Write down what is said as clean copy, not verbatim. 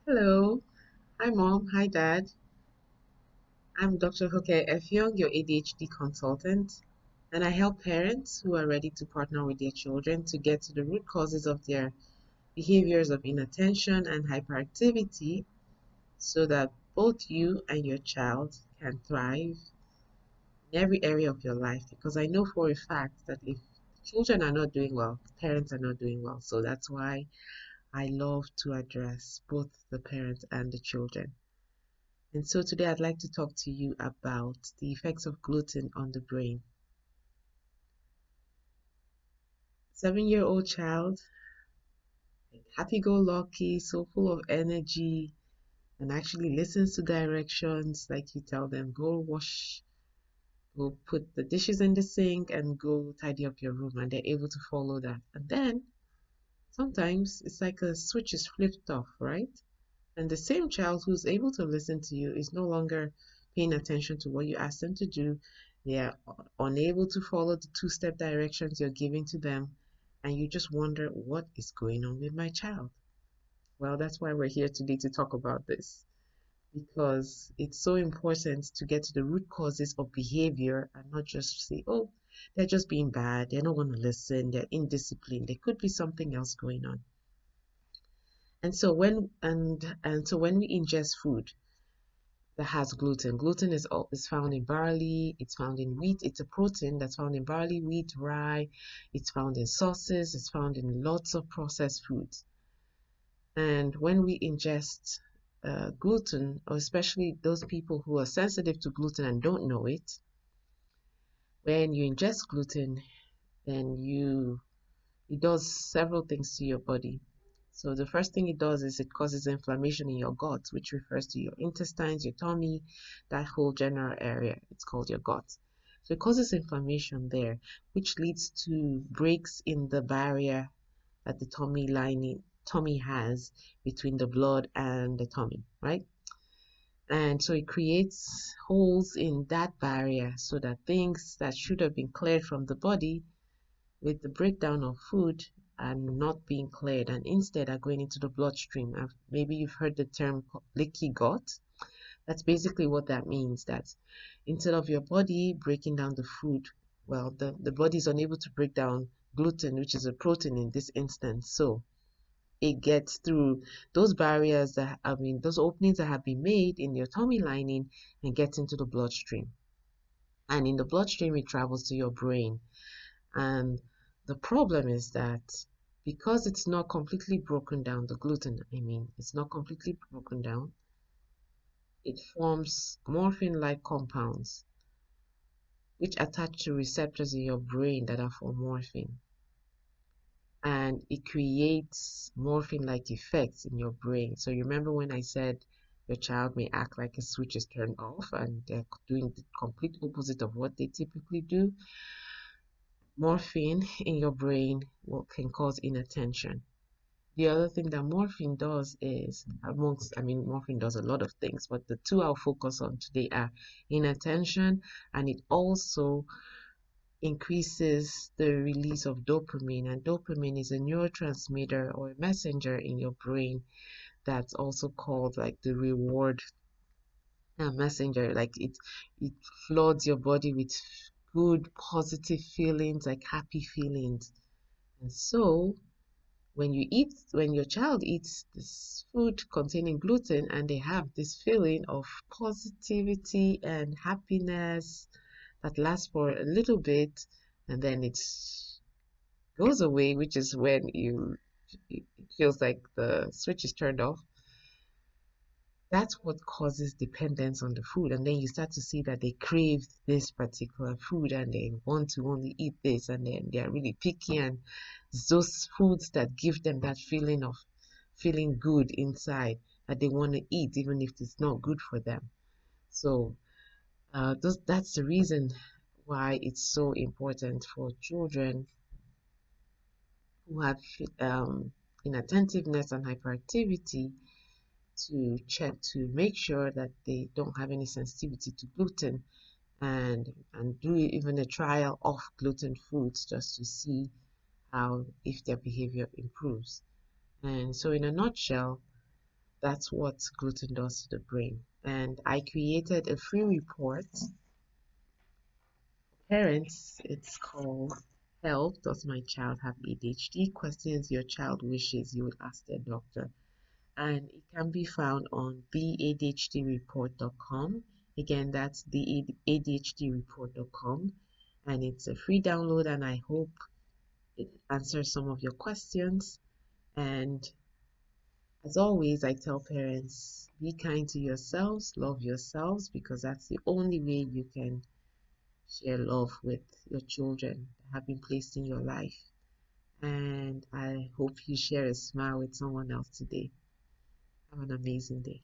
Hello. Hi, Mom. Hi, Dad. I'm Dr. Hoke Effiong, your ADHD consultant, and I help parents who are ready to partner with their children to get to the root causes of their behaviors of inattention and hyperactivity so that both you and your child can thrive in every area of your life. Because I know for a fact that if children are not doing well, parents are not doing well. So that's why I love to address both the parents and the children. And so today I'd like to talk to you about the effects of gluten on the brain. 7-year-old child, happy go lucky, so full of energy, and actually listens to directions like you tell them, go wash, go put the dishes in the sink, and go tidy up your room, and they're able to follow that. And then sometimes it's like a switch is flipped off, right? And the same child who's able to listen to you is no longer paying attention to what you ask them to do. They are unable to follow the two-step directions you're giving to them. And you just wonder, what is going on with my child? Well, that's why we're here today to talk about this. Because it's so important to get to the root causes of behavior and not just say, oh, they're just being bad, they're not going to listen, they're indisciplined. There could be something else going on. And so when we ingest food that has gluten, gluten is found in barley, it's found in wheat, it's a protein that's found in barley, wheat, rye, it's found in sauces, it's found in lots of processed foods. And when we ingest gluten, or especially those people who are sensitive to gluten and don't know it, when you ingest gluten, then it does several things to your body. So the first thing it does is it causes inflammation in your gut, which refers to your intestines, your tummy, that whole general area. It's called your gut. So it causes inflammation there, which leads to breaks in the barrier that the tummy has between the blood and the tummy, right? And so it creates holes in that barrier so that things that should have been cleared from the body with the breakdown of food are not being cleared and instead are going into the bloodstream. Maybe you've heard the term leaky gut. That's basically what that means. That instead of your body breaking down the food, well, the body is unable to break down gluten, which is a protein in this instance. So it gets through those barriers those openings that have been made in your tummy lining and gets into the bloodstream. And in the bloodstream, it travels to your brain. And the problem is that because it's not completely broken down, the gluten, it's not completely broken down, it forms morphine-like compounds which attach to receptors in your brain that are for morphine. And it creates morphine-like effects in your brain. So you remember when I said your child may act like a switch is turned off and they're doing the complete opposite of what they typically do? Morphine in your brain can cause inattention. The other thing that morphine does is, morphine does a lot of things, but the two I'll focus on today are inattention, and it also increases the release of dopamine. And dopamine is a neurotransmitter or a messenger in your brain that's also called like the reward messenger. Like it floods your body with good, positive feelings, like happy feelings. And so when your child eats this food containing gluten and they have this feeling of positivity and happiness that lasts for a little bit and then it goes away, which is when it feels like the switch is turned off. That's what causes dependence on the food. And then you start to see that they crave this particular food and they want to only eat this, and then they are really picky. And it's those foods that give them that feeling of feeling good inside that they want to eat, even if it's not good for them. So that's the reason why it's so important for children who have inattentiveness and hyperactivity to check to make sure that they don't have any sensitivity to gluten and do even a trial of gluten foods just to see how if their behavior improves. And so in a nutshell, That's what gluten does to the brain. And I created a free report. Parents, it's called Help, Does My Child Have ADHD? Questions your child wishes you would ask their doctor. And it can be found on theadhdreport.com. Again, that's theadhdreport.com. And it's a free download, and I hope it answers some of your questions. And as always, I tell parents, be kind to yourselves, love yourselves, because that's the only way you can share love with your children that have been placed in your life. And I hope you share a smile with someone else today. Have an amazing day.